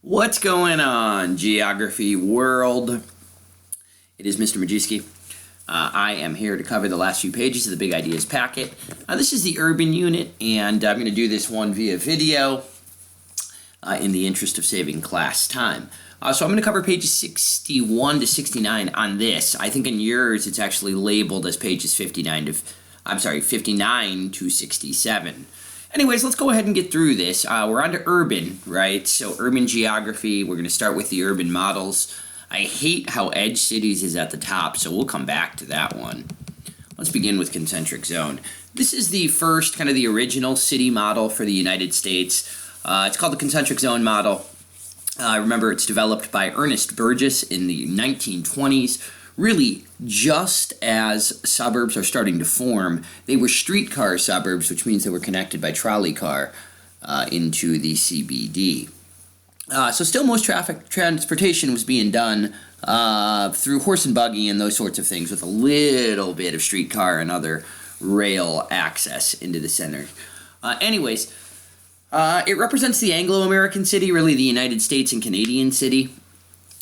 What's going on, geography world? It is Mr. Majewski. I am here to cover the last few pages of the Big Ideas packet. This is the urban unit, and I'm going to do this one via video in the interest of saving class time. So I'm going to cover pages 61 to 69 on this. I think in yours it's actually labeled as pages 59 to 67. Anyways, let's go ahead and get through this. We're on to urban, right? So urban geography, we're going to start with the urban models. I hate how Edge Cities is at the top, so we'll come back to that one. Let's begin with Concentric Zone. This is the first, kind of the original city model for the United States. It's called the Concentric Zone model. Remember, it's developed by Ernest Burgess in the 1920s. Really, just as suburbs are starting to form, they were streetcar suburbs, which means they were connected by trolley car into the CBD. So still most transportation was being done through horse and buggy and those sorts of things, with a little bit of streetcar and other rail access into the center. Anyways, it represents the Anglo-American city, really the United States and Canadian city.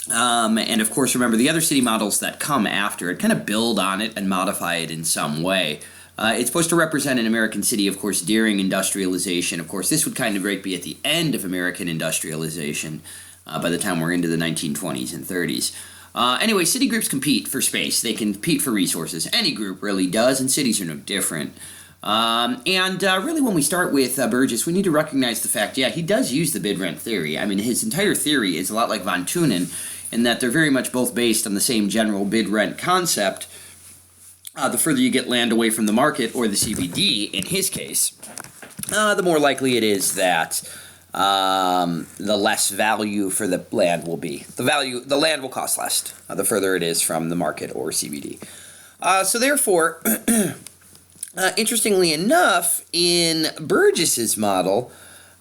And of course, remember, the other city models that come after it kind of build on it and modify it in some way. It's supposed to represent an American city, of course, during industrialization. Of course, this would kind of be at the end of American industrialization by the time we're into the 1920s and 30s. Anyway, city groups compete for space. They compete for resources. Any group really does, and cities are no different. Really, when we start with Burgess, we need to recognize the fact, he does use the bid-rent theory. I mean, his entire theory is a lot like von Thunen, in that they're very much both based on the same general bid-rent concept. The further you get land away from the market, or the CBD in his case, the more likely it is that the less value for the land will be. The land will cost less the further it is from the market or CBD. So therefore, interestingly enough, in Burgess's model,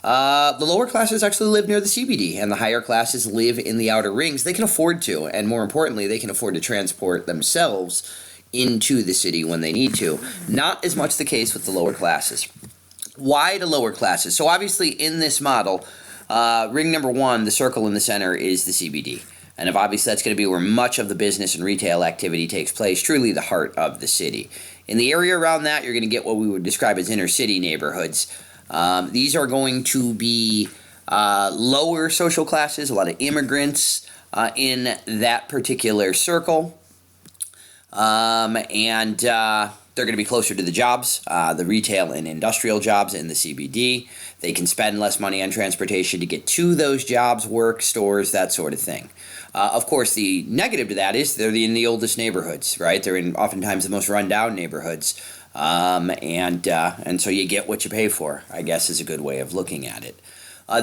the lower classes actually live near the CBD, and the higher classes live in the outer rings. They can afford to, and more importantly, they can afford to transport themselves into the city when they need to. Not as much the case with the lower classes. Why the lower classes? So obviously in this model, ring number one, the circle in the center, is the CBD. And obviously that's going to be where much of the business and retail activity takes place, truly the heart of the city. In the area around that, you're going to get what we would describe as inner city neighborhoods. These are going to be lower social classes, a lot of immigrants in that particular circle. They're going to be closer to the jobs, the retail and industrial jobs in the CBD. They can spend less money on transportation to get to those jobs, work, stores, that sort of thing. Of course, the negative to that is they're in the oldest neighborhoods, right? They're in oftentimes the most run-down neighborhoods. And so you get what you pay for, I guess, is a good way of looking at it. By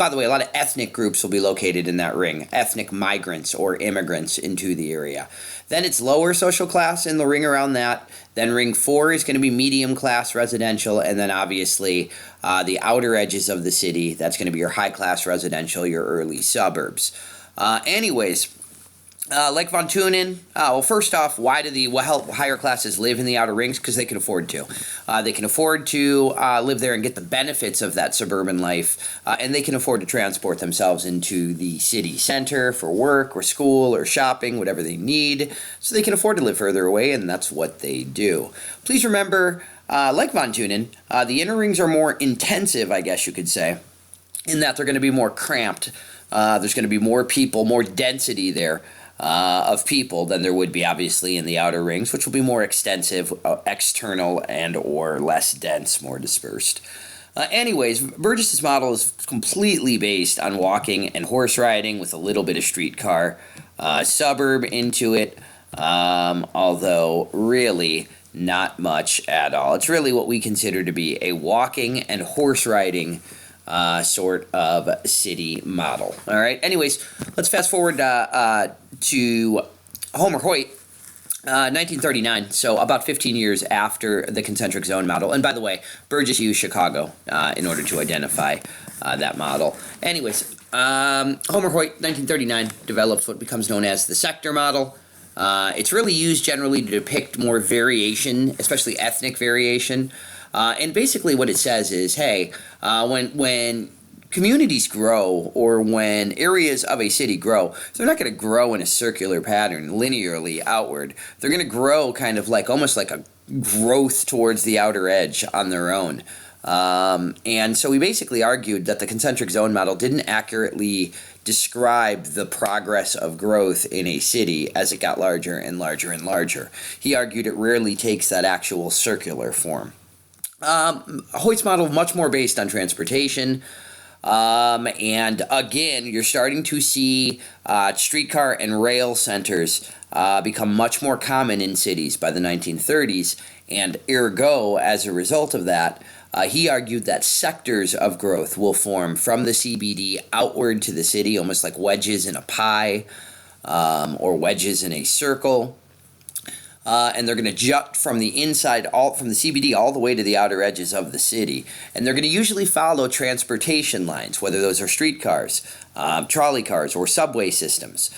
the way, a lot of ethnic groups will be located in that ring, ethnic migrants or immigrants into the area. Then it's lower social class in the ring around that. Then ring 4 is going to be medium class residential, and then obviously the outer edges of the city, that's going to be your high class residential, your early suburbs. Like von Thunen, well, first off, why do the higher classes live in the outer rings? Because they can afford to. They can afford to live there and get the benefits of that suburban life, and they can afford to transport themselves into the city center for work or school or shopping, whatever they need, so they can afford to live further away, and that's what they do. Please remember, like von Thunen, the inner rings are more intensive, I guess you could say, in that they're going to be more cramped. There's going to be more people, more density there. Of people than there would be obviously in the outer rings, which will be more extensive, external, and or less dense, more dispersed. Anyways, Burgess's model is completely based on walking and horse riding with a little bit of streetcar suburb into it, although really not much at all. It's really what we consider to be a walking and horse riding sort of city model. All right. Anyways, let's fast forward to Homer Hoyt, 1939. So about 15 years after the concentric zone model. And by the way, Burgess used Chicago in order to identify that model. Anyways, Homer Hoyt, 1939, develops what becomes known as the sector model. It's really used generally to depict more variation, especially ethnic variation. And basically what it says is, hey, when communities grow, or when areas of a city grow, they're not going to grow in a circular pattern linearly outward. They're going to grow kind of like almost like a growth towards the outer edge on their own. And so we basically argued that the concentric zone model didn't accurately describe the progress of growth in a city as it got larger and larger and larger. He argued it rarely takes that actual circular form. Hoyt's model much more based on transportation. And again, you're starting to see streetcar and rail centers become much more common in cities by the 1930s, and ergo, as a result of that, he argued that sectors of growth will form from the CBD outward to the city, almost like wedges in a pie, or wedges in a circle. And they're going to jut from the inside, from the CBD all the way to the outer edges of the city. And they're going to usually follow transportation lines, whether those are streetcars, trolley cars, or subway systems,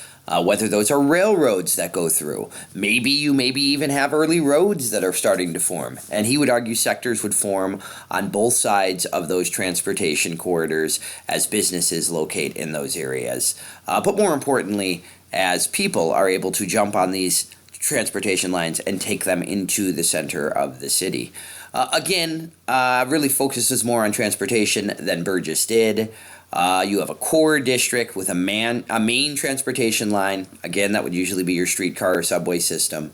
whether those are railroads that go through. Maybe you even have early roads that are starting to form. And he would argue sectors would form on both sides of those transportation corridors as businesses locate in those areas. But more importantly, as people are able to jump on these transportation lines and take them into the center of the city. Again, really focuses more on transportation than Burgess did. You have a core district with a main transportation line. Again, that would usually be your streetcar or subway system.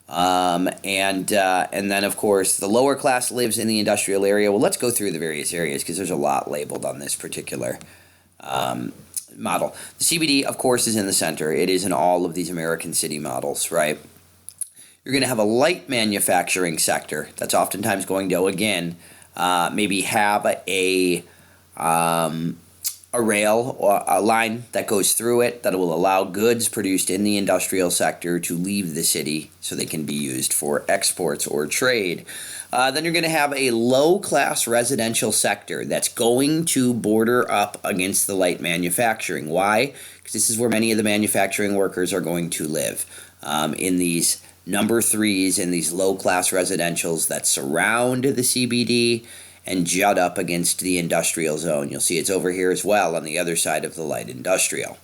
And then, of course, the lower class lives in the industrial area. Well, let's go through the various areas because there's a lot labeled on this particular model. The CBD, of course, is in the center. It is in all of these American city models, right? You're going to have a light manufacturing sector that's oftentimes going to, again, maybe have a rail or a line that goes through it that will allow goods produced in the industrial sector to leave the city so they can be used for exports or trade. Then you're going to have a low-class residential sector that's going to border up against the light manufacturing. Why? Because this is where many of the manufacturing workers are going to live, in these number threes, in these low-class residentials that surround the CBD and jut up against the industrial zone. You'll see it's over here as well on the other side of the light industrial.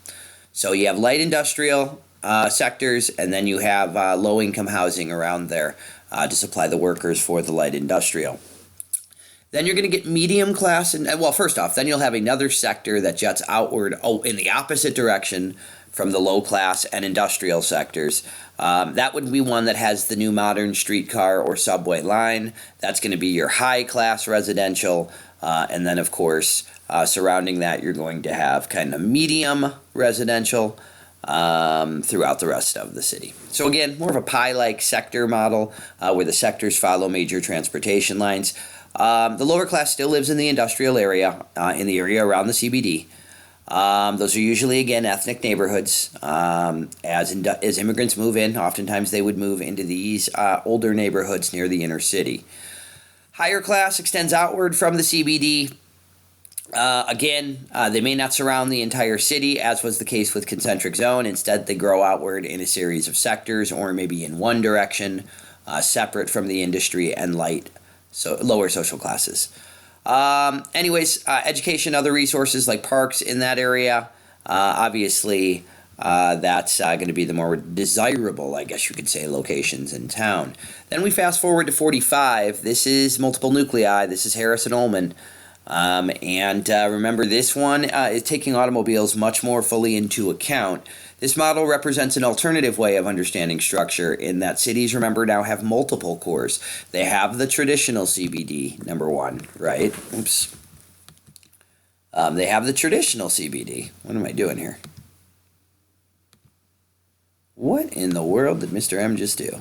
So you have light industrial sectors, and then you have low-income housing around there to supply the workers for the light industrial. Then you're going to get medium class, and well, first off, then you'll have another sector that juts outward in the opposite direction from the low class and industrial sectors. That would be one that has the new modern streetcar or subway line. That's going to be your high class residential, and then of course surrounding that you're going to have kind of medium residential throughout the rest of the city. So again, more of a pie-like sector model where the sectors follow major transportation lines. The lower class still lives in the industrial area, in the area around the CBD. Those are usually, again, ethnic neighborhoods. As immigrants move in, oftentimes they would move into these older neighborhoods near the inner city. Higher class extends outward from the CBD. They may not surround the entire city, as was the case with Concentric Zone. Instead, they grow outward in a series of sectors, or maybe in one direction, separate from the industry and lower social classes. Education, other resources like parks in that area. Obviously, that's going to be the more desirable, I guess you could say, locations in town. Then we fast forward to 45. This is multiple nuclei. This is Harris and Ullman. Remember, this one is taking automobiles much more fully into account. This model represents an alternative way of understanding structure in that cities, remember, now have multiple cores. They have the traditional CBD, number one, right? Oops. They have the traditional CBD. What am I doing here? What in the world did Mr. M just do?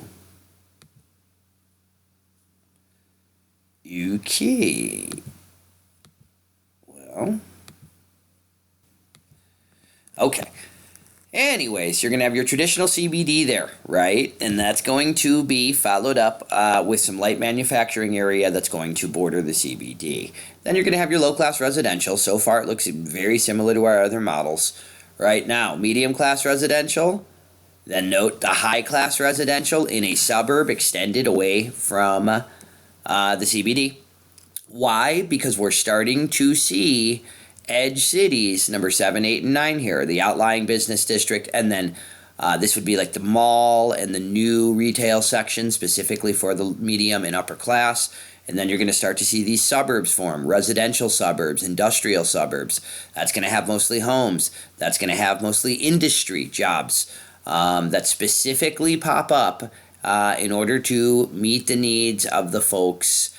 Okay. Well. Okay. Anyways, you're going to have your traditional CBD there, right? And that's going to be followed up with some light manufacturing area that's going to border the CBD. Then you're going to have your low-class residential. So far, it looks very similar to our other models. Right now, medium-class residential. Then note the high-class residential in a suburb extended away from the CBD. Why? Because we're starting to see edge cities, number 7, 8, and 9 here, the outlying business district, and then this would be like the mall and the new retail section specifically for the medium and upper class. And then you're going to start to see these suburbs form, residential suburbs, industrial suburbs. That's going to have mostly homes. That's going to have mostly industry jobs that specifically pop up in order to meet the needs of the folks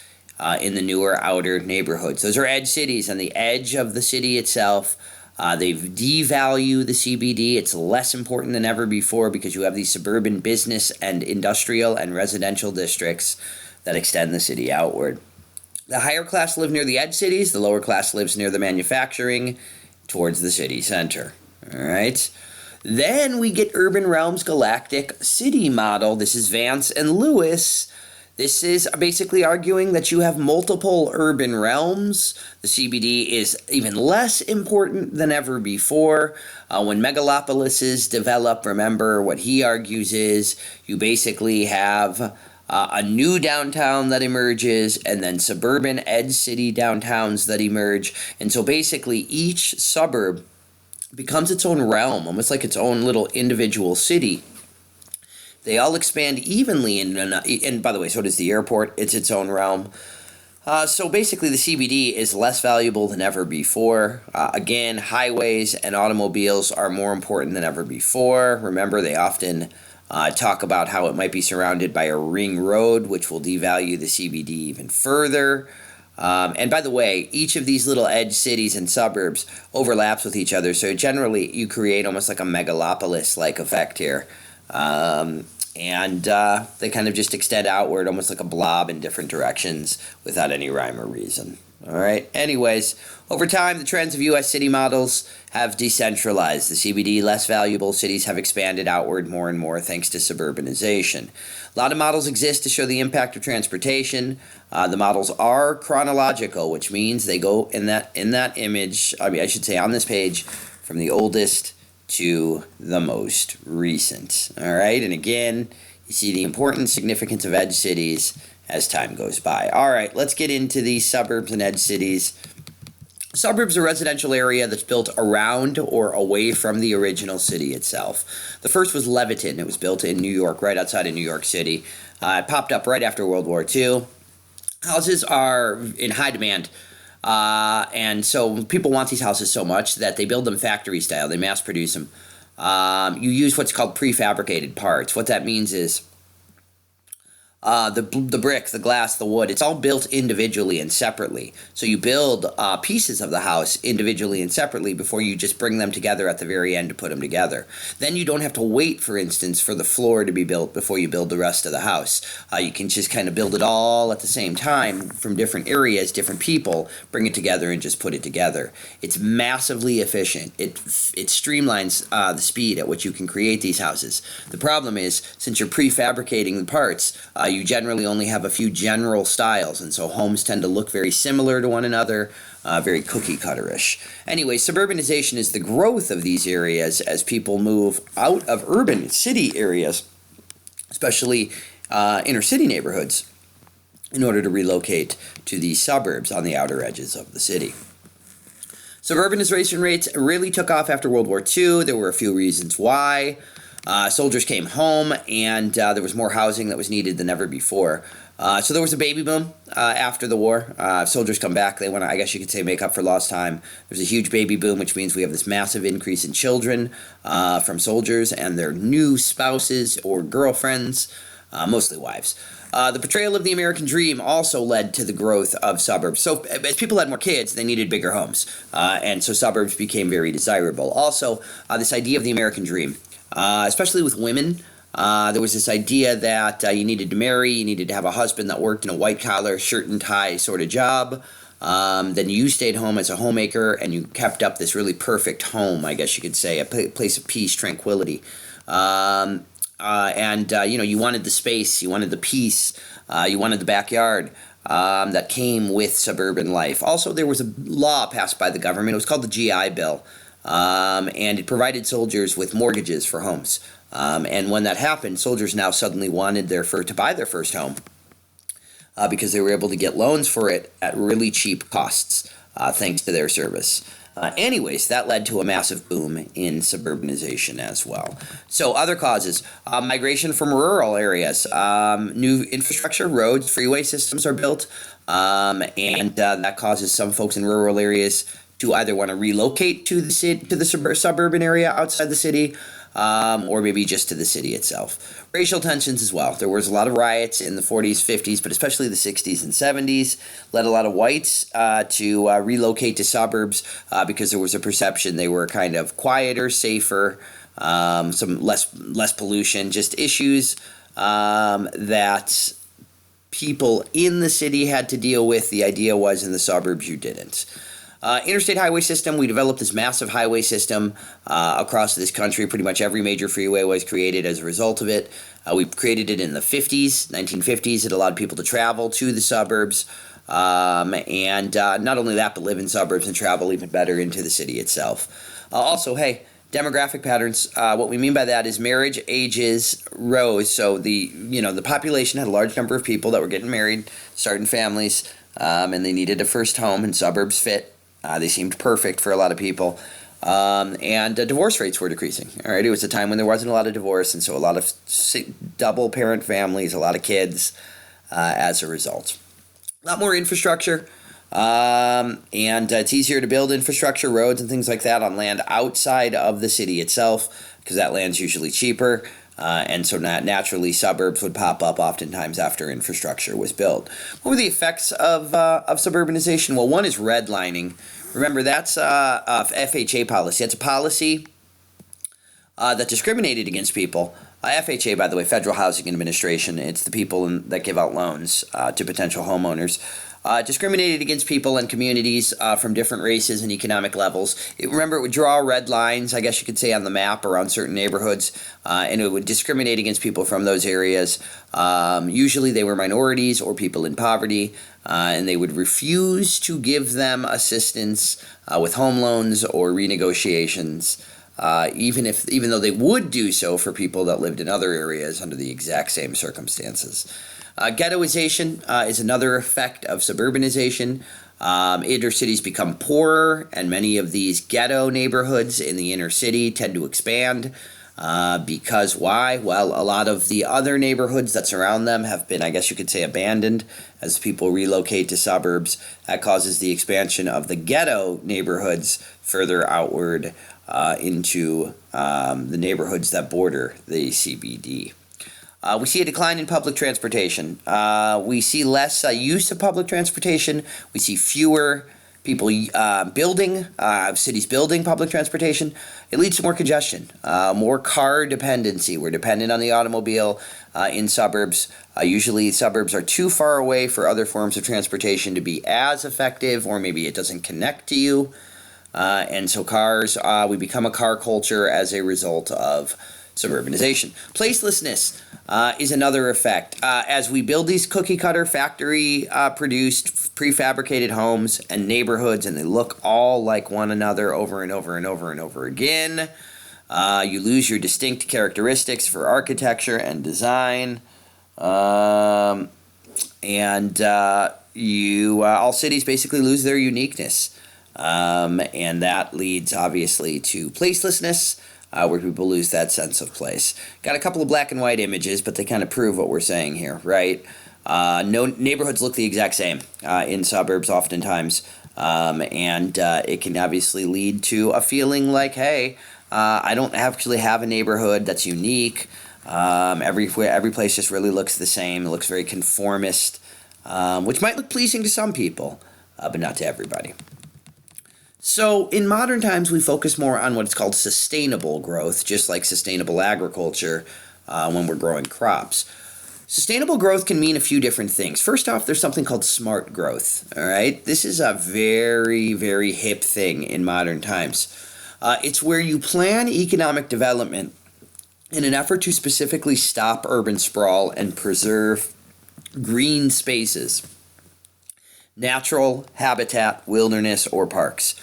in the newer outer neighborhoods. Those are edge cities on the edge of the city itself. They've devalued the CBD. It's less important than ever before because you have these suburban business and industrial and residential districts that extend the city outward. The higher class live near the edge cities. The lower class lives near the manufacturing towards the city center. All right. Then we get Urban Realms Galactic City Model. This is Vance and Lewis. This is basically arguing that you have multiple urban realms. The CBD is even less important than ever before. When megalopolises develop, remember what he argues is you basically have a new downtown that emerges and then suburban edge city downtowns that emerge. And so basically each suburb becomes its own realm, almost like its own little individual city. They all expand evenly, and by the way, so does the airport. It's its own realm. So basically, the CBD is less valuable than ever before. Again, highways and automobiles are more important than ever before. Remember, they often talk about how it might be surrounded by a ring road, which will devalue the CBD even further. And by the way, each of these little edge cities and suburbs overlaps with each other. So generally, you create almost like a megalopolis-like effect here. And they kind of just extend outward almost like a blob in different directions without any rhyme or reason. All right. Anyways, over time, the trends of U.S. city models have decentralized. The CBD less valuable cities have expanded outward more and more thanks to suburbanization. A lot of models exist to show the impact of transportation. The models are chronological, which means they go in that image. I should say on this page from the oldest to the most recent. All right, and again, you see the important significance of edge cities as time goes by. All right, let's get into these suburbs and edge cities. Suburbs are a residential area that's built around or away from the original city itself. The first was Leviton. It was built in New York, right outside of New York City. It popped up right after World War II. Houses are in high demand. And so people want these houses so much that they build them factory style. They mass produce them. You use what's called prefabricated parts. What that means is the brick, the glass, the wood, it's all built individually and separately. So you build pieces of the house individually and separately before you just bring them together at the very end to put them together. Then you don't have to wait, for instance, for the floor to be built before you build the rest of the house. You can just kind of build it all at the same time from different areas, different people, bring it together and just put it together. It's massively efficient. It streamlines the speed at which you can create these houses. The problem is, since you're prefabricating the parts, you generally only have a few general styles, and so homes tend to look very similar to one another, very cookie-cutter-ish. Anyway, suburbanization is the growth of these areas as people move out of urban city areas, especially inner-city neighborhoods, in order to relocate to the suburbs on the outer edges of the city. Suburbanization rates really took off after World War II. There were a few reasons why. Soldiers came home, and there was more housing that was needed than ever before. So there was a baby boom after the war. Soldiers come back. They want to, I guess you could say, make up for lost time. There's a huge baby boom, which means we have this massive increase in children from soldiers and their new spouses or girlfriends, mostly wives. The portrayal of the American dream also led to the growth of suburbs. So as people had more kids, they needed bigger homes. And so suburbs became very desirable. Also, this idea of the American dream. Especially with women, there was this idea that you needed to marry, you needed to have a husband that worked in a white-collar, shirt and tie sort of job. Then you stayed home as a homemaker, and you kept up this really perfect home, I guess you could say, a place of peace, tranquility. You wanted the space, you wanted the peace, you wanted the backyard. That came with suburban life. Also, there was a law passed by the government. It was called the GI Bill. And it provided soldiers with mortgages for homes. And when that happened, soldiers now suddenly wanted to buy their first home. because they were able to get loans for it at really cheap costs, thanks to their service. Anyways, that led to a massive boom in suburbanization as well. So other causes, migration from rural areas, new infrastructure, roads, freeway systems are built, and that causes some folks in rural areas to either want to relocate to the city, to the suburban area outside the city, or maybe just to the city itself. Racial tensions as well. There was a lot of riots in the 40s, 50s, but especially the 60s and 70s, led a lot of whites to relocate to suburbs because there was a perception they were kind of quieter, safer, some less pollution, just issues that people in the city had to deal with. The idea was in the suburbs you didn't. Interstate highway system, we developed this massive highway system across this country. Pretty much every major freeway was created as a result of it. We created it in the 1950s. It allowed people to travel to the suburbs. And not only that, but live in suburbs and travel even better into the city itself. Also, hey, demographic patterns. What we mean by that is marriage ages rose. So the population had a large number of people that were getting married, starting families, and they needed a first home, and suburbs fit. They seemed perfect for a lot of people. And divorce rates were decreasing. All right, it was a time when there wasn't a lot of divorce, and so a lot of double parent families, a lot of kids as a result. A lot more infrastructure, and it's easier to build infrastructure, roads and things like that on land outside of the city itself because that land's usually cheaper. And so naturally suburbs would pop up oftentimes after infrastructure was built. What were the effects of suburbanization? Well, one is redlining. Remember, that's a FHA policy. It's a policy that discriminated against people. FHA, by the way, Federal Housing Administration, it's the people that give out loans to potential homeowners. Discriminated against people and communities from different races and economic levels. Remember, it would draw red lines, I guess you could say, on the map around certain neighborhoods, and it would discriminate against people from those areas. Usually they were minorities or people in poverty, and they would refuse to give them assistance with home loans or renegotiations, even though they would do so for people that lived in other areas under the exact same circumstances. Ghettoization is another effect of suburbanization. Inner cities become poorer, and many of these ghetto neighborhoods in the inner city tend to expand. Because why? Well, a lot of the other neighborhoods that surround them have been, I guess you could say, abandoned as people relocate to suburbs. That causes the expansion of the ghetto neighborhoods further outward into the neighborhoods that border the CBD. We see a decline in public transportation. We see less use of public transportation. We see fewer people cities building public transportation. It leads to more congestion, more car dependency. We're dependent on the automobile in suburbs. Usually suburbs are too far away for other forms of transportation to be as effective, or maybe it doesn't connect to you. And so we become a car culture as a result of suburbanization. Placelessness is another effect. As we build these cookie cutter factory produced prefabricated homes and neighborhoods, and they look all like one another over and over and over and over again, you lose your distinct characteristics for architecture and design. All cities basically lose their uniqueness. And that leads obviously to placelessness, where people lose that sense of place. Got a couple of black and white images, but they kind of prove what we're saying here, right? No neighborhoods look the exact same in suburbs oftentimes, and it can obviously lead to a feeling like, hey, I don't actually have a neighborhood that's unique. Every place just really looks the same. It looks very conformist, which might look pleasing to some people, but not to everybody. So in modern times, we focus more on what's called sustainable growth, just like sustainable agriculture when we're growing crops. Sustainable growth can mean a few different things. First off, there's something called smart growth, all right? This is a very, very hip thing in modern times. It's where you plan economic development in an effort to specifically stop urban sprawl and preserve green spaces, natural habitat, wilderness, or parks.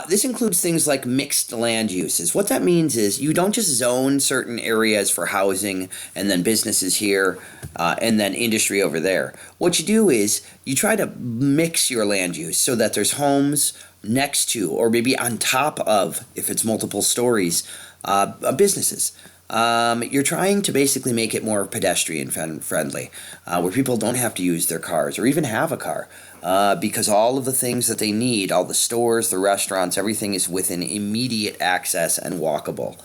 This includes things like mixed land uses. What that means is you don't just zone certain areas for housing and then businesses here and then industry over there. What you do is you try to mix your land use so that there's homes next to or maybe on top of, if it's multiple stories, businesses. You're trying to basically make it more pedestrian friendly, where people don't have to use their cars or even have a car, because all of the things that they need, all the stores, the restaurants, everything is within immediate access and walkable.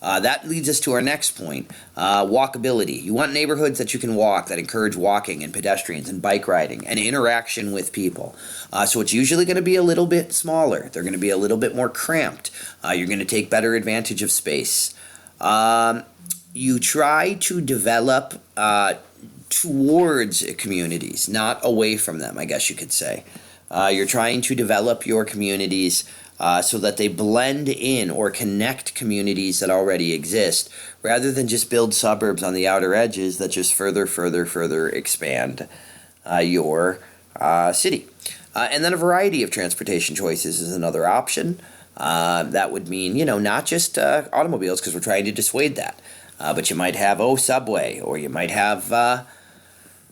That leads us to our next point, walkability. You want neighborhoods that you can walk, that encourage walking and pedestrians and bike riding and interaction with people. So it's usually going to be a little bit smaller. They're going to be a little bit more cramped. You're going to take better advantage of space. You try to develop towards communities, not away from them, I guess you could say. You're trying to develop your communities so that they blend in or connect communities that already exist, rather than just build suburbs on the outer edges that just further expand your city. And then a variety of transportation choices is another option. That would mean, not just automobiles, because we're trying to dissuade that. But you might have, subway, or you might have a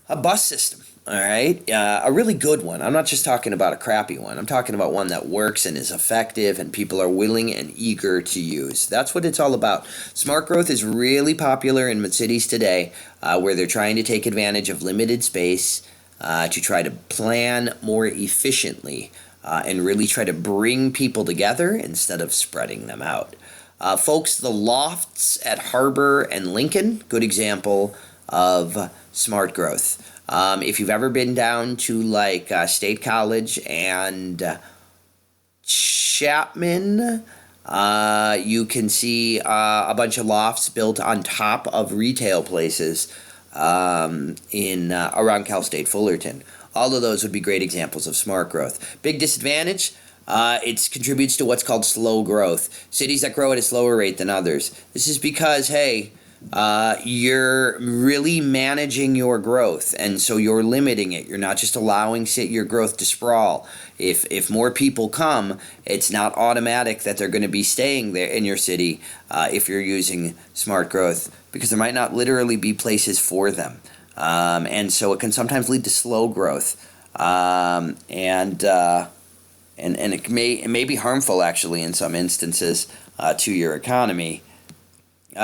bus system, all right? A really good one. I'm not just talking about a crappy one. I'm talking about one that works and is effective and people are willing and eager to use. That's what it's all about. Smart growth is really popular in cities today, where they're trying to take advantage of limited space to try to plan more efficiently and really try to bring people together instead of spreading them out. Folks, the lofts at Harbor and Lincoln, good example of smart growth. If you've ever been down to State College and Chapman, you can see a bunch of lofts built on top of retail places in around Cal State Fullerton. All of those would be great examples of smart growth. Big disadvantage, it contributes to what's called slow growth. Cities that grow at a slower rate than others. This is because, you're really managing your growth, and so you're limiting it. You're not just allowing your growth to sprawl. If more people come, it's not automatic that they're going to be staying there in your city if you're using smart growth, because there might not literally be places for them. And so it can sometimes lead to slow growth, and it may be harmful actually in some instances to your economy.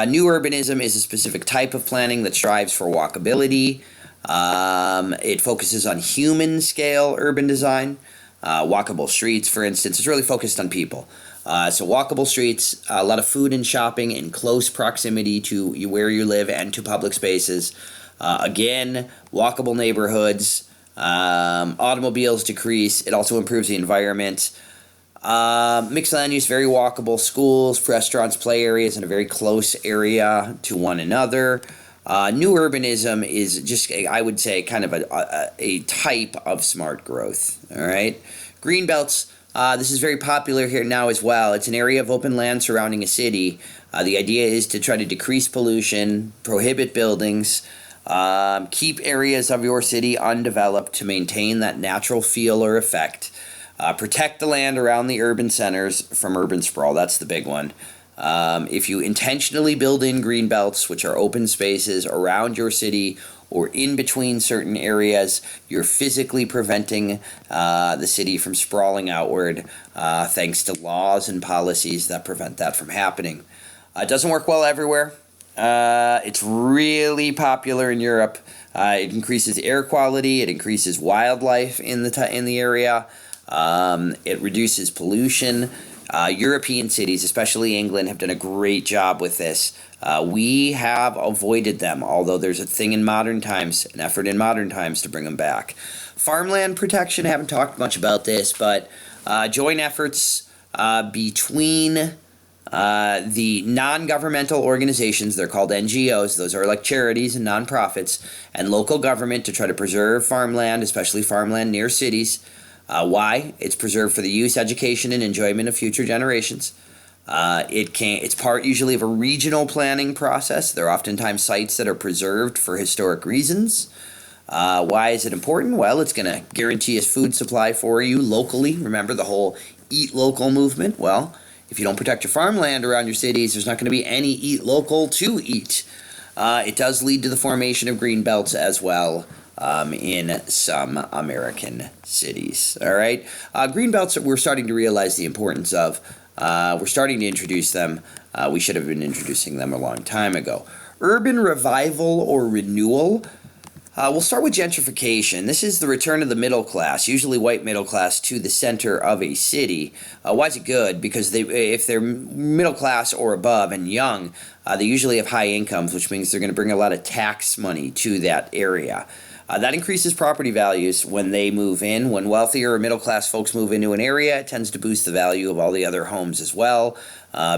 New urbanism is a specific type of planning that strives for walkability. It focuses on human scale urban design. Walkable streets, for instance, is really focused on people. So walkable streets, a lot of food and shopping in close proximity to where you live and to public spaces. Again, walkable neighborhoods, automobiles decrease. It also improves the environment. Mixed land use, very walkable. Schools, restaurants, play areas in a very close area to one another. New urbanism is just, I would say, kind of a type of smart growth. All right. Green belts. This is very popular here now as well. It's an area of open land surrounding a city. The idea is to try to decrease pollution, prohibit buildings, keep areas of your city undeveloped to maintain that natural feel or effect. Protect the land around the urban centers from urban sprawl. That's the big one. If you intentionally build in green belts, which are open spaces around your city or in between certain areas, you're physically preventing the city from sprawling outward, thanks to laws and policies that prevent that from happening. It doesn't work well everywhere. It's really popular in Europe. It increases air quality. It increases wildlife in the area. It reduces pollution. European cities, especially England, have done a great job with this. We have avoided them, although there's a thing in modern times, an effort in modern times to bring them back. Farmland protection, I haven't talked much about this, but joint efforts between the non-governmental organizations, they're called NGOs, those are like charities and nonprofits, and local government to try to preserve farmland, especially farmland near cities. Why? It's preserved for the use, education, and enjoyment of future generations. It's part usually of a regional planning process. There are oftentimes sites that are preserved for historic reasons. Why is it important? Well, it's going to guarantee a food supply for you locally. Remember the whole eat local movement? Well, if you don't protect your farmland around your cities, there's not going to be any eat local to eat. It does lead to the formation of green belts as well in some American cities. All right, green belts we're starting to realize the importance of. We're starting to introduce them. We should have been introducing them a long time ago. Urban revival or renewal. We'll start with gentrification. This is the return of the middle class, usually white middle class, to the center of a city. Why is it good? Because if they're middle class or above and young, they usually have high incomes, which means they're going to bring a lot of tax money to that area. That increases property values when they move in. When wealthier or middle class folks move into an area, it tends to boost the value of all the other homes as well,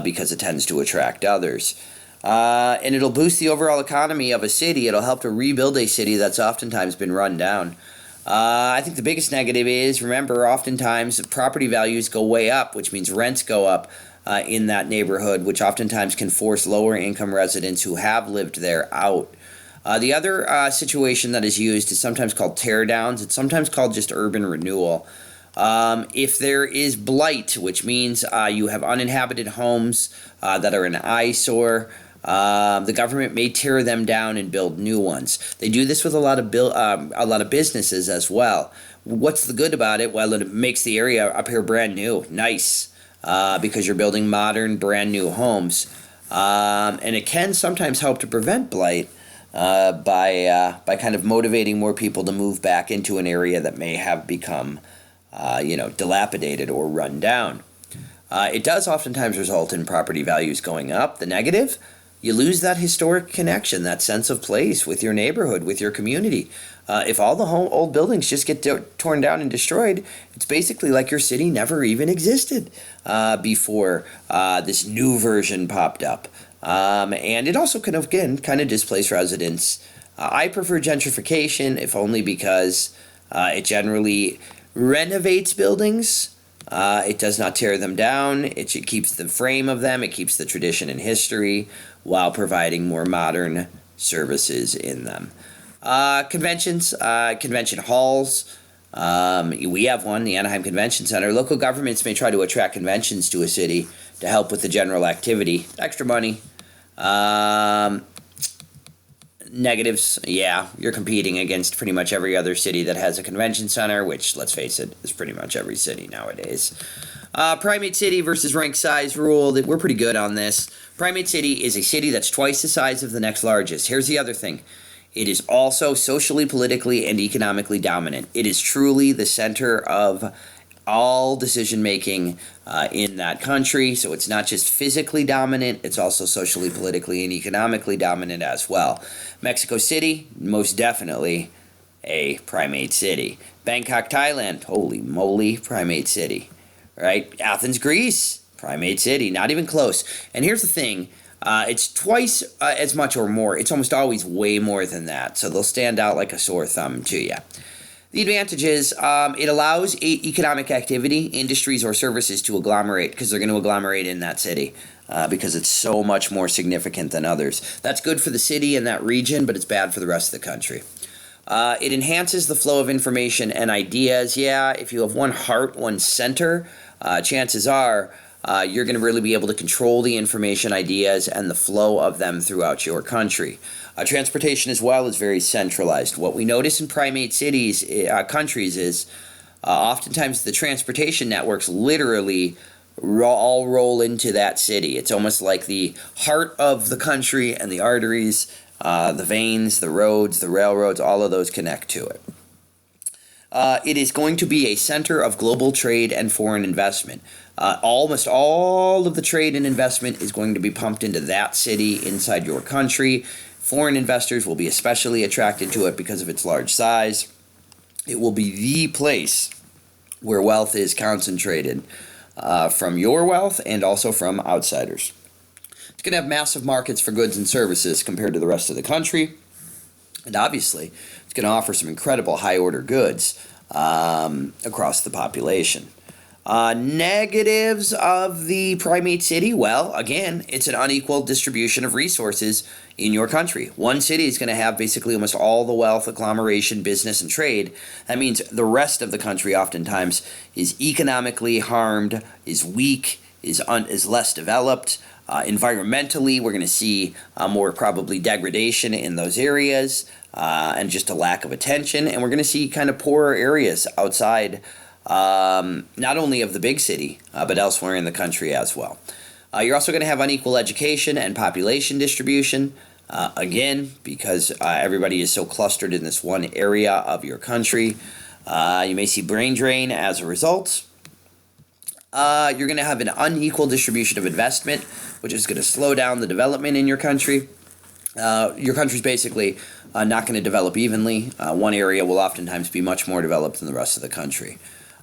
because it tends to attract others. And it'll boost the overall economy of a city. It'll help to rebuild a city that's oftentimes been run down. I think the biggest negative is, remember, oftentimes property values go way up, which means rents go up in that neighborhood, which oftentimes can force lower income residents who have lived there out. The other situation that is used is sometimes called tear downs. It's sometimes called just urban renewal. If there is blight, which means you have uninhabited homes that are an eyesore, the government may tear them down and build new ones. They do this with a lot of businesses as well. What's the good about it? Well, it makes the area appear brand new, nice, because you're building modern, brand new homes, and it can sometimes help to prevent blight by kind of motivating more people to move back into an area that may have become, dilapidated or run down. It does oftentimes result in property values going up. The negative, you lose that historic connection, that sense of place with your neighborhood, with your community. If all the old buildings just get torn down and destroyed, it's basically like your city never even existed before this new version popped up. And it also can, again, kind of displace residents. I prefer gentrification, if only because it generally renovates buildings. It does not tear them down. It keeps the frame of them. It keeps the tradition and history while providing more modern services in them. Conventions, convention halls. We have one, the Anaheim Convention Center. Local governments may try to attract conventions to a city to help with the general activity. Extra money. Negatives, yeah, you're competing against pretty much every other city that has a convention center, which, let's face it, is pretty much every city nowadays. Primate City versus RankSize Rule, we're pretty good on this. Primate City is a city that's twice the size of the next largest. Here's the other thing. It is also socially, politically, and economically dominant. It is truly the center of all decision-making in that country. So it's not just physically dominant, it's also socially, politically, and economically dominant as well. Mexico City, most definitely a primate city. Bangkok, Thailand, holy moly, primate city. Right? Athens, Greece, primate city, not even close. And here's the thing, it's twice as much or more. It's almost always way more than that. So they'll stand out like a sore thumb to you. The advantage is it allows economic activity, industries, or services to agglomerate because they're going to agglomerate in that city because it's so much more significant than others. That's good for the city and that region, but it's bad for the rest of the country. It enhances the flow of information and ideas. Yeah, if you have one heart, one center, chances are you're going to really be able to control the information, ideas, and the flow of them throughout your country. Transportation as well is very centralized. What we notice in primate cities, countries, is oftentimes the transportation networks literally all roll into that city. It's almost like the heart of the country, and the arteries, the veins, the roads, the railroads, all of those connect to it. It is going to be a center of global trade and foreign investment. Almost all of the trade and investment is going to be pumped into that city inside your country. Foreign investors will be especially attracted to it because of its large size. It will be the place where wealth is concentrated from your wealth and also from outsiders. It's going to have massive markets for goods and services compared to the rest of the country. And obviously, it's going to offer some incredible high-order goods across the population. Negatives of the primate city, well, again, it's an unequal distribution of resources in your country. One city is going to have basically almost all the wealth, agglomeration, business, and trade. That means the rest of the country oftentimes is economically harmed, is weak, is less developed. Environmentally, we're going to see more probably degradation in those areas and just a lack of attention. And we're going to see kind of poorer areas outside not only of the big city, but elsewhere in the country as well. You're also going to have unequal education and population distribution, again, because everybody is so clustered in this one area of your country. You may see brain drain as a result. You're going to have an unequal distribution of investment, which is going to slow down the development in your country. Your country's basically not going to develop evenly. One area will oftentimes be much more developed than the rest of the country.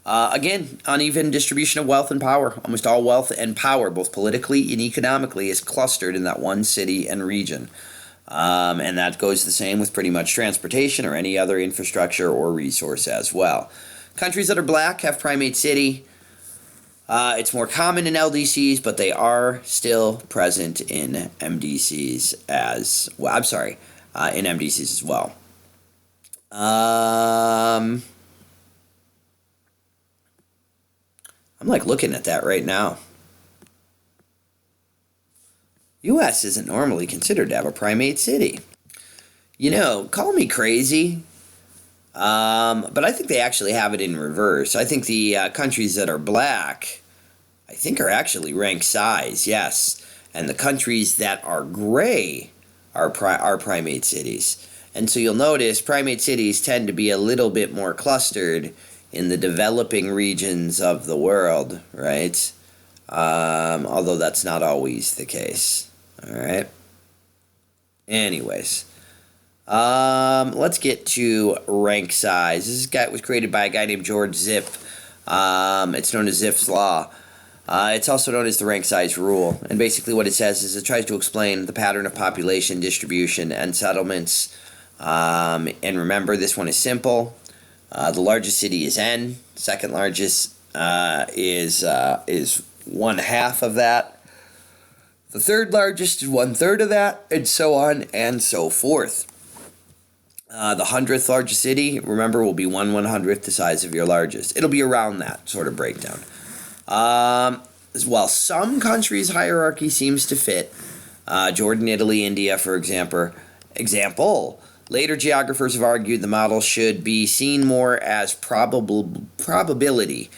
Again, uneven distribution of wealth and power. Almost all wealth and power, both politically and economically, is clustered in that one city and region. And that goes the same with pretty much transportation or any other infrastructure or resource as well. Countries that are black have Primate City. It's more common in LDCs, but they are still present in MDCs as well. I'm sorry, in MDCs as well. I'm like looking at that right now. U.S. isn't normally considered to have a primate city. You know, call me crazy, but I think they actually have it in reverse. I think the countries that are black, I think, are actually rank size, yes. And the countries that are gray are primate cities. And so you'll notice primate cities tend to be a little bit more clustered in the developing regions of the world, right? Although that's not always the case, all right? Anyways, let's get to rank size. This guy was created by a guy named George Ziff. It's known as Ziff's Law. It's also known as the RankSize Rule. And basically what it says is it tries to explain the pattern of population distribution and settlements. And remember, this one is simple. The largest city is N. Second largest is 1/2 of that. The third largest is 1/3 of that, and so on and so forth. The 100th largest city, remember, will be 1/100th the size of your largest. It'll be around that sort of breakdown. While some countries' hierarchy seems to fit, Jordan, Italy, India, for example, later geographers have argued the model should be seen more as probability,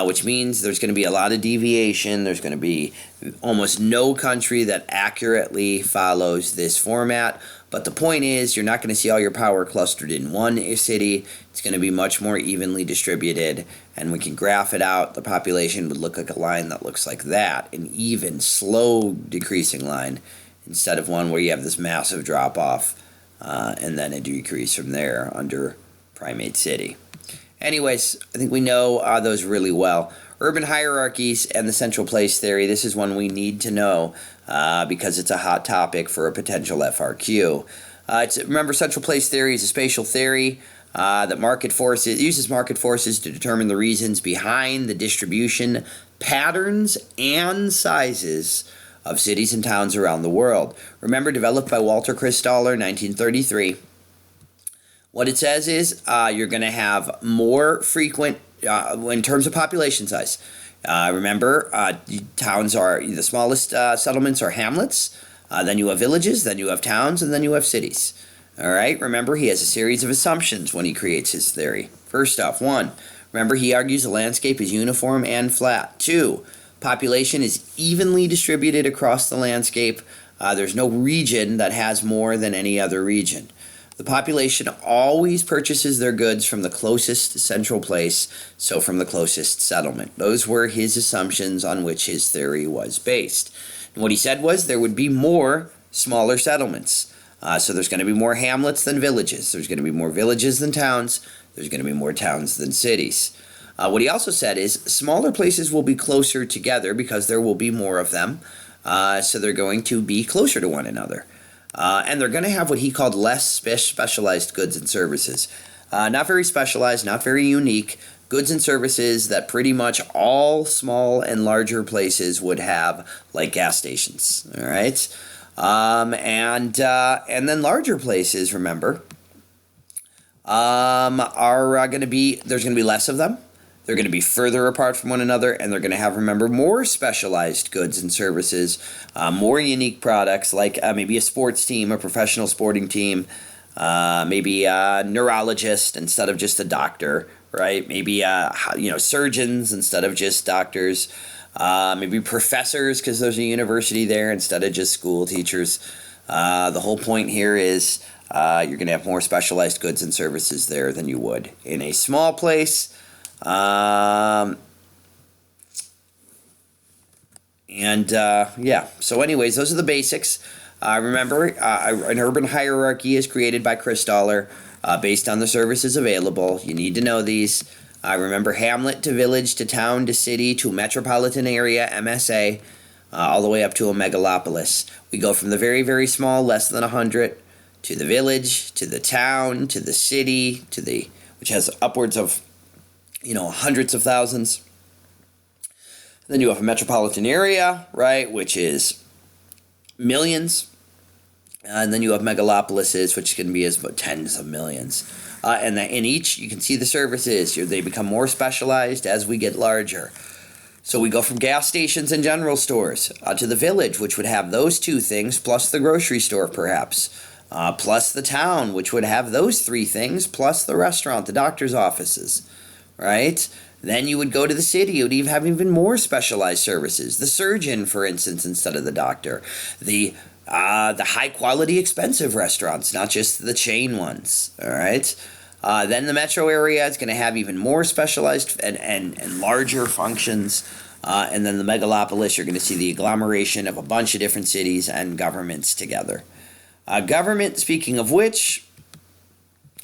which means there's going to be a lot of deviation. There's going to be almost no country that accurately follows this format. But the point is, you're not going to see all your power clustered in one city. It's going to be much more evenly distributed. And we can graph it out. The population would look like a line that looks like that, an even, slow decreasing line, instead of one where you have this massive drop-off and then a decrease from there under Primate City. Anyways, I think we know those really well. Urban hierarchies and the central place theory. This is one we need to know because it's a hot topic for a potential FRQ. Remember, central place theory is a spatial theory that uses market forces to determine the reasons behind the distribution patterns and sizes of cities and towns around the world. Remember, developed by Walter Christaller, 1933. What it says is you're going to have more frequent, in terms of population size. Remember, towns are, the smallest settlements are hamlets, then you have villages, then you have towns, and then you have cities. All right, remember, he has a series of assumptions when he creates his theory. First off, 1, remember, he argues the landscape is uniform and flat. 2, population is evenly distributed across the landscape. There's no region that has more than any other region. The population always purchases their goods from the closest central place, so from the closest settlement. Those were his assumptions on which his theory was based. And what he said was there would be more smaller settlements. So there's going to be more hamlets than villages. There's going to be more villages than towns. There's going to be more towns than cities. What he also said is smaller places will be closer together because there will be more of them. So they're going to be closer to one another. And they're going to have what he called less specialized goods and services. Not very specialized, not very unique, goods and services that pretty much all small and larger places would have, like gas stations. All right, and then larger places, remember, are going to be, there's going to be less of them. They're going to be further apart from one another, and they're going to have, remember, more specialized goods and services, more unique products, like maybe a sports team, a professional sporting team, maybe a neurologist instead of just a doctor, right? Maybe surgeons instead of just doctors, maybe professors because there's a university there instead of just school teachers. The whole point here is you're going to have more specialized goods and services there than you would in a small place. So anyways, those are the basics. Remember, an urban hierarchy is created by Chris Dollar based on the services available. You need to know these. Remember, hamlet to village to town to city to metropolitan area, MSA, all the way up to a megalopolis. We go from the very, very small, less than 100, to the village, to the town, to the city, which has upwards of hundreds of thousands. Then you have a metropolitan area, right, which is millions. And then you have megalopolises, which can be as about tens of millions. And in each, you can see the services. They become more specialized as we get larger. So we go from gas stations and general stores to the village, which would have those two things, plus the grocery store, perhaps. Plus the town, which would have those three things, plus the restaurant, the doctor's offices. Right? Then you would go to the city. You would even have even more specialized services. The surgeon, for instance, instead of the doctor. The high-quality, expensive restaurants, not just the chain ones. All right? Then the metro area is going to have even more specialized and larger functions. And then the megalopolis, you're going to see the agglomeration of a bunch of different cities and governments together. Government, speaking of which,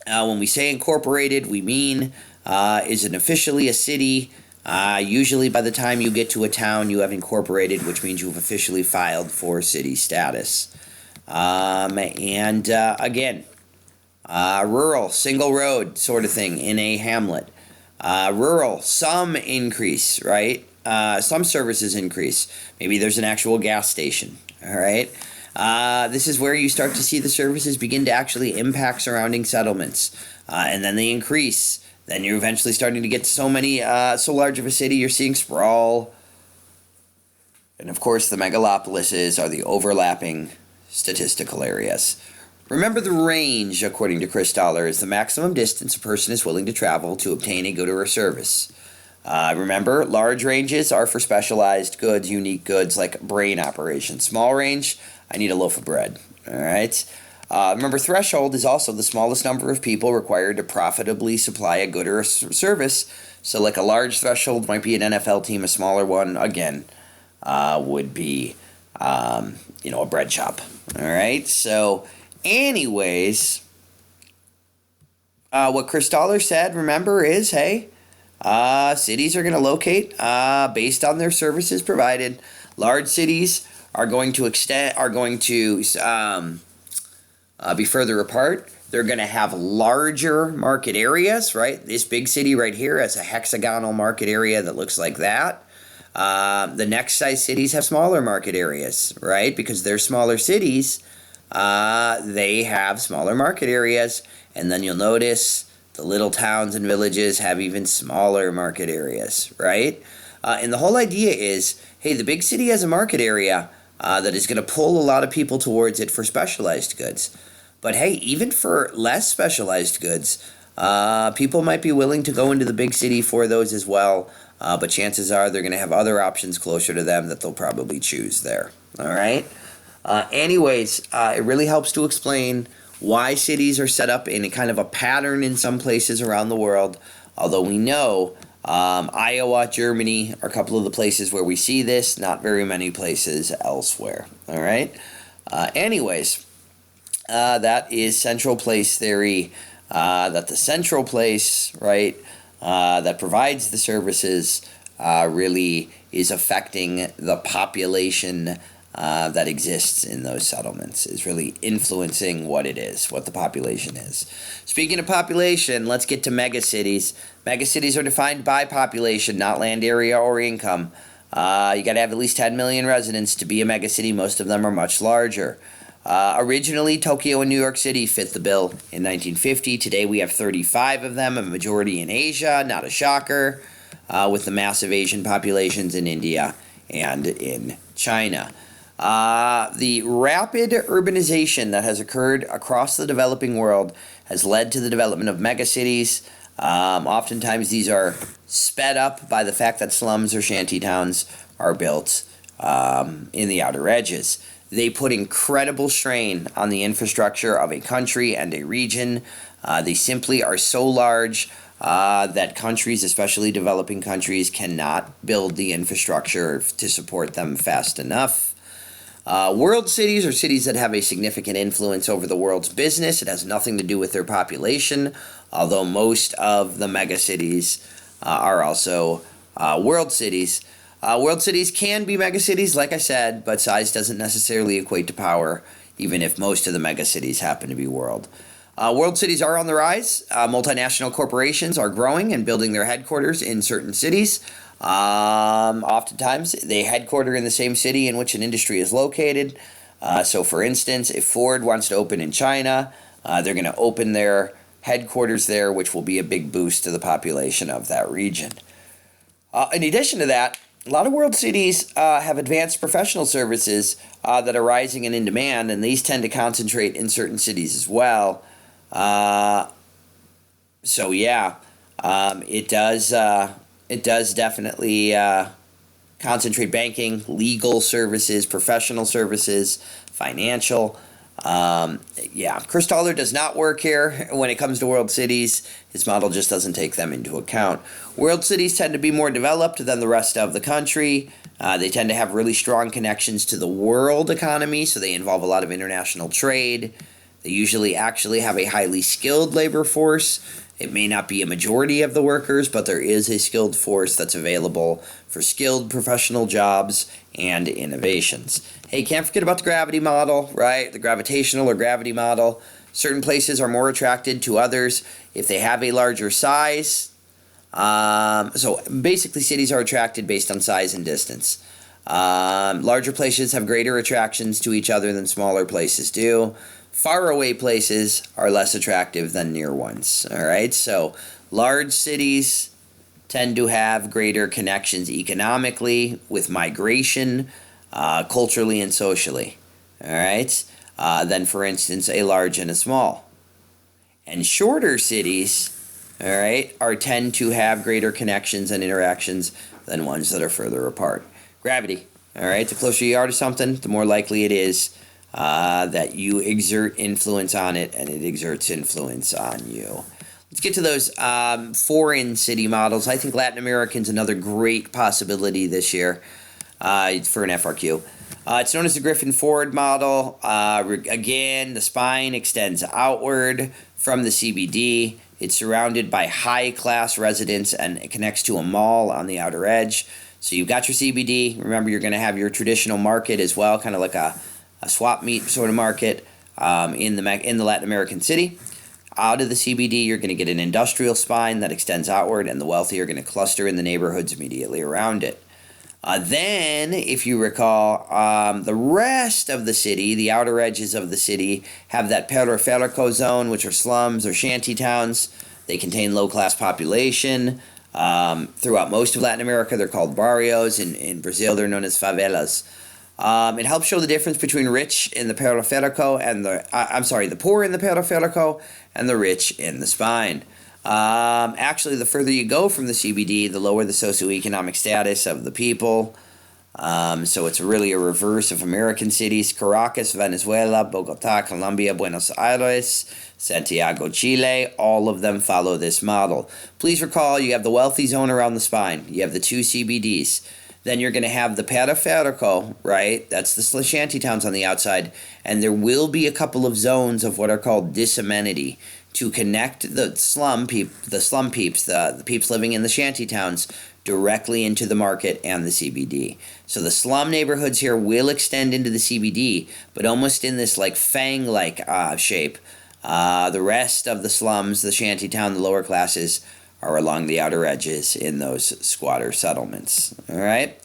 when we say incorporated, we mean... is it officially a city? Usually by the time you get to a town, you have incorporated, which means you've officially filed for city status. Again, rural, single road sort of thing in a hamlet. Rural, some increase, right? Some services increase. Maybe there's an actual gas station, all right? This is where you start to see the services begin to actually impact surrounding settlements. And then they increase. Then you're eventually starting to get to so large of a city, you're seeing sprawl. And of course, the megalopolises are the overlapping statistical areas. Remember, the range, according to Chris Dollar, is the maximum distance a person is willing to travel to obtain a good or a service. Remember, large ranges are for specialized goods, unique goods like brain operations. Small range, I need a loaf of bread. All right? Remember, threshold is also the smallest number of people required to profitably supply a good or a service. So like a large threshold might be an NFL team, a smaller one, again, would be, a bread shop. All right? So anyways, what Chris Dollar said, remember, is, hey, cities are going to locate based on their services provided. Large cities are going to be further apart. They're going to have larger market areas, right? This big city right here has a hexagonal market area that looks like that. The next size cities have smaller market areas, right? Because they're smaller cities, they have smaller market areas. And then you'll notice the little towns and villages have even smaller market areas, right? And the whole idea is, hey, the big city has a market area that is going to pull a lot of people towards it for specialized goods. But hey, even for less specialized goods, people might be willing to go into the big city for those as well. But chances are they're going to have other options closer to them that they'll probably choose there. All right? Anyways, it really helps to explain why cities are set up in a kind of a pattern in some places around the world. Although we know Iowa, Germany are a couple of the places where we see this, not very many places elsewhere. All right? Anyways, that is central place theory, that the central place, right, that provides the services really is affecting the population that exists in those settlements is really influencing what it is, what the population is. Speaking of population, let's get to megacities. Megacities are defined by population, not land area or income. You got to have at least 10 million residents to be a megacity. Most of them are much larger. Originally, Tokyo and New York City fit the bill in 1950. Today, we have 35 of them, a majority in Asia, not a shocker, with the massive Asian populations in India and in China. The rapid urbanization that has occurred across the developing world has led to the development of megacities. Oftentimes, these are sped up by the fact that slums or shanty towns are built in the outer edges. They put incredible strain on the infrastructure of a country and a region. They simply are so large that countries, especially developing countries, cannot build the infrastructure to support them fast enough. World cities are cities that have a significant influence over the world's business. It has nothing to do with their population, although most of the megacities are also world cities. World cities can be megacities, like I said, but size doesn't necessarily equate to power, even if most of the megacities happen to be world. World cities are on the rise. Multinational corporations are growing and building their headquarters in certain cities. Oftentimes, they headquarter in the same city in which an industry is located. So, for instance, if Ford wants to open in China, they're going to open their headquarters there, which will be a big boost to the population of that region. In addition to that, a lot of world cities have advanced professional services that are rising and in demand, and these tend to concentrate in certain cities as well. It does definitely concentrate banking, legal services, professional services, financial. Chris Taller does not work here when it comes to world cities. His model just doesn't take them into account. World cities tend to be more developed than the rest of the country. They tend to have really strong connections to the world economy, so they involve a lot of international trade. They usually actually have a highly skilled labor force. It may not be a majority of the workers, but there is a skilled force that's available for skilled professional jobs and innovations. Hey, can't forget about the gravity model, right? The gravitational or gravity model. Certain places are more attracted to others if they have a larger size. So basically, cities are attracted based on size and distance. Larger places have greater attractions to each other than smaller places do. Faraway places are less attractive than near ones, all right? So large cities tend to have greater connections economically with migration, culturally and socially, all right, than, for instance, a large and a small. And shorter cities, all right, tend to have greater connections and interactions than ones that are further apart. Gravity, all right, the closer you are to something, the more likely it is that you exert influence on it, and it exerts influence on you. Let's get to those foreign city models. I think Latin American's another great possibility this year for an FRQ. It's known as the Griffin Ford model. Again, the spine extends outward from the CBD. It's surrounded by high-class residents, and it connects to a mall on the outer edge. So you've got your CBD. Remember, you're going to have your traditional market as well, kind of like a swap meet sort of market in the Latin American city. Out of the CBD, you're going to get an industrial spine that extends outward, and the wealthy are going to cluster in the neighborhoods immediately around it. Then, if you recall, the rest of the city, the outer edges of the city, have that periférico zone, which are slums or shanty towns. They contain low-class population. Throughout most of Latin America, they're called barrios. In Brazil, they're known as favelas. It helps show the difference between rich in the periférico and the poor in the periférico and the rich in the spine. Actually, the further you go from the CBD, the lower the socioeconomic status of the people. So it's really a reverse of American cities. Caracas, Venezuela, Bogota, Colombia, Buenos Aires, Santiago, Chile, all of them follow this model. Please recall, you have the wealthy zone around the spine. You have the two CBDs. Then you're going to have the periférico, right? That's the shanty towns on the outside. And there will be a couple of zones of what are called disamenity. to connect the slum peeps, the peeps living in the shanty towns, directly into the market and the CBD. So the slum neighborhoods here will extend into the CBD, but almost in this like fang-like shape. The rest of the slums, the shantytown, the lower classes, are along the outer edges in those squatter settlements. All right.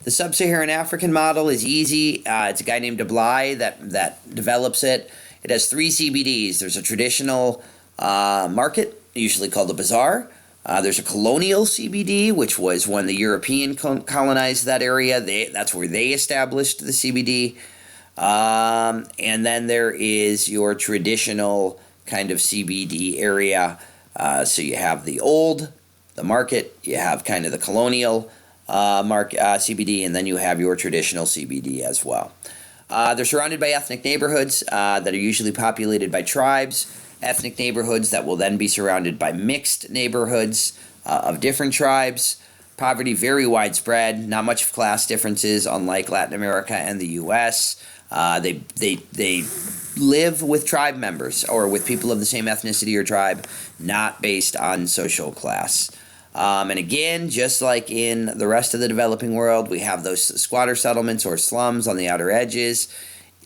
The sub-Saharan African model is easy. It's a guy named Blight that develops it. It has 3 CBDs. There's a traditional market, usually called a bazaar. There's a colonial CBD, which was when the European colonized that area. That's where they established the CBD. And then there is your traditional kind of CBD area. So you have the market, you have kind of the colonial CBD, and then you have your traditional CBD as well. They're surrounded by ethnic neighborhoods that are usually populated by tribes, ethnic neighborhoods that will then be surrounded by mixed neighborhoods of different tribes. Poverty very widespread, not much of class differences, unlike Latin America and the U.S. They live with tribe members or with people of the same ethnicity or tribe, not based on social class. And again, just like in the rest of the developing world, we have those squatter settlements or slums on the outer edges.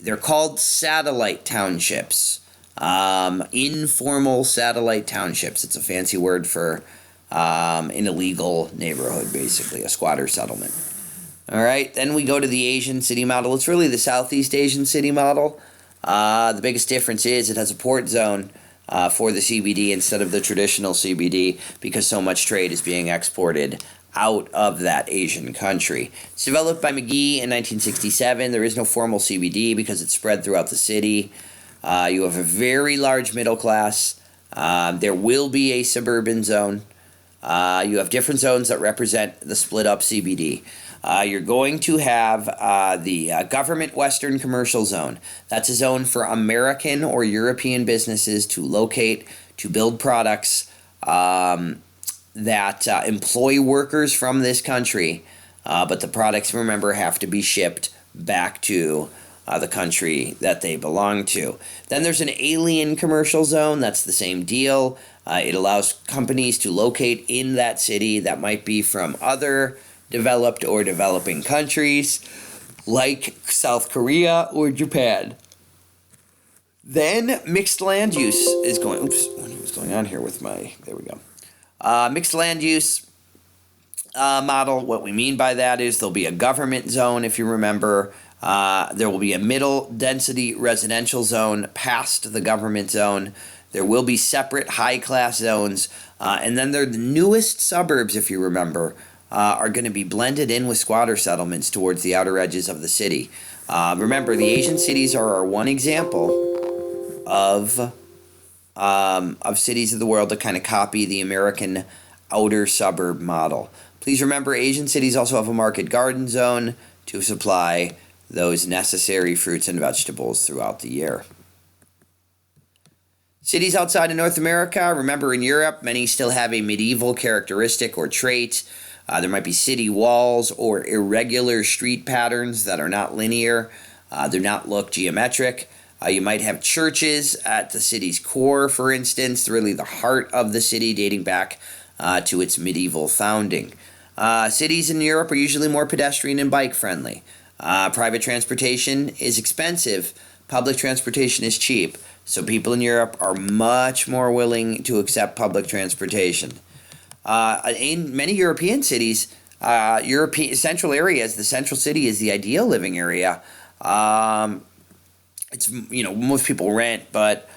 They're called satellite townships, informal satellite townships. It's a fancy word for an illegal neighborhood, basically, a squatter settlement. All right, then we go to the Asian city model. It's really the Southeast Asian city model. The biggest difference is it has a port zone for the CBD instead of the traditional CBD because so much trade is being exported out of that Asian country. It's developed by McGee in 1967. There is no formal CBD because it's spread throughout the city. You have a very large middle class. There will be a suburban zone. You have different zones that represent the split up CBD. You're going to have the government Western Commercial Zone. That's a zone for American or European businesses to locate, to build products that employ workers from this country. But the products, remember, have to be shipped back to the country that they belong to. Then there's an alien commercial zone. That's the same deal. It allows companies to locate in that city that might be from other developed or developing countries like South Korea or Japan. Then mixed land use is going. Oops, what was going on here with my? There we go. Mixed land use model. What we mean by that is there'll be a government zone, if you remember. There will be a middle density residential zone past the government zone. There will be separate high class zones, and then the newest suburbs, if you remember, are going to be blended in with squatter settlements towards the outer edges of the city. Remember, the Asian cities are one example of cities of the world that kind of copy the American outer suburb model. Please remember, Asian cities also have a market garden zone to supply those necessary fruits and vegetables throughout the year. Cities outside of North America, remember in Europe, many still have a medieval characteristic or trait. There might be city walls or irregular street patterns that are not linear. They're not look geometric. You might have churches at the city's core, for instance, really the heart of the city dating back to its medieval founding. Cities in Europe are usually more pedestrian and bike friendly. Private transportation is expensive. Public transportation is cheap. So people in Europe are much more willing to accept public transportation. In many European cities, European central areas, the central city is the ideal living area. It's most people rent, but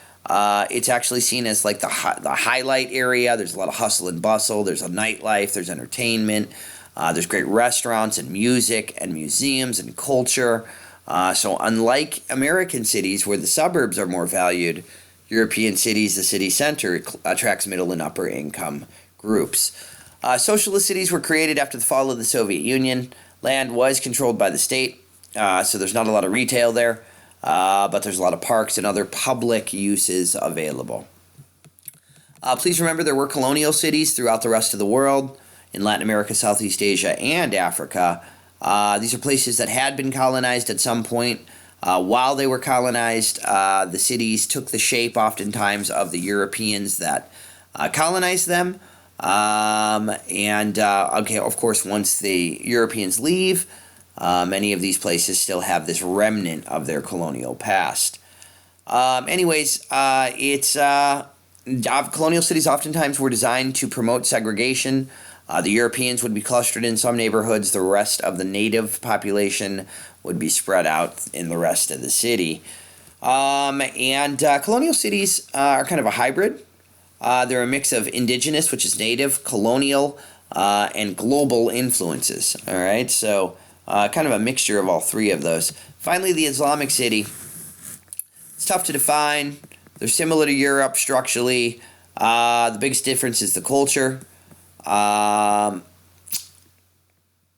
it's actually seen as like the highlight area. There's a lot of hustle and bustle. There's a nightlife. There's entertainment. There's great restaurants and music and museums and culture. So unlike American cities where the suburbs are more valued, European cities, the city center attracts middle and upper income groups. Socialist cities were created after the fall of the Soviet Union. Land was controlled by the state, so there's not a lot of retail there, but there's a lot of parks and other public uses available. Please remember there were colonial cities throughout the rest of the world, in Latin America, Southeast Asia, and Africa. These are places that had been colonized at some point While they were colonized, the cities took the shape oftentimes of the Europeans that colonized them. Okay, of course, once the Europeans leave, many of these places still have this remnant of their colonial past. Colonial cities oftentimes were designed to promote segregation. The Europeans would be clustered in some neighborhoods. The rest of the native population would be spread out in the rest of the city. Colonial cities are kind of a hybrid. They're a mix of indigenous, which is native, colonial, and global influences. All right, so kind of a mixture of all three of those. Finally, the Islamic city. It's tough to define. They're similar to Europe structurally. The biggest difference is the culture.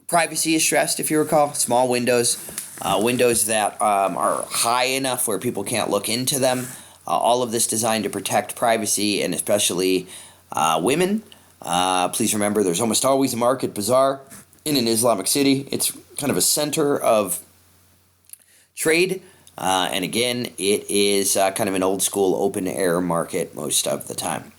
Privacy is stressed, if you recall. Small windows. Windows that are high enough where people can't look into them. All of this designed to protect privacy and especially women. Please remember, there's almost always a market bazaar in an Islamic city. It's kind of a center of trade. And again, it is kind of an old school open air market most of the time.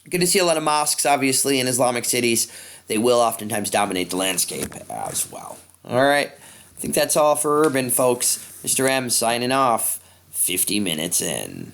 You're going to see a lot of mosques, obviously, in Islamic cities. They will oftentimes dominate the landscape as well. All right. I think that's all for urban, folks. Mr. M signing off. 50 minutes in.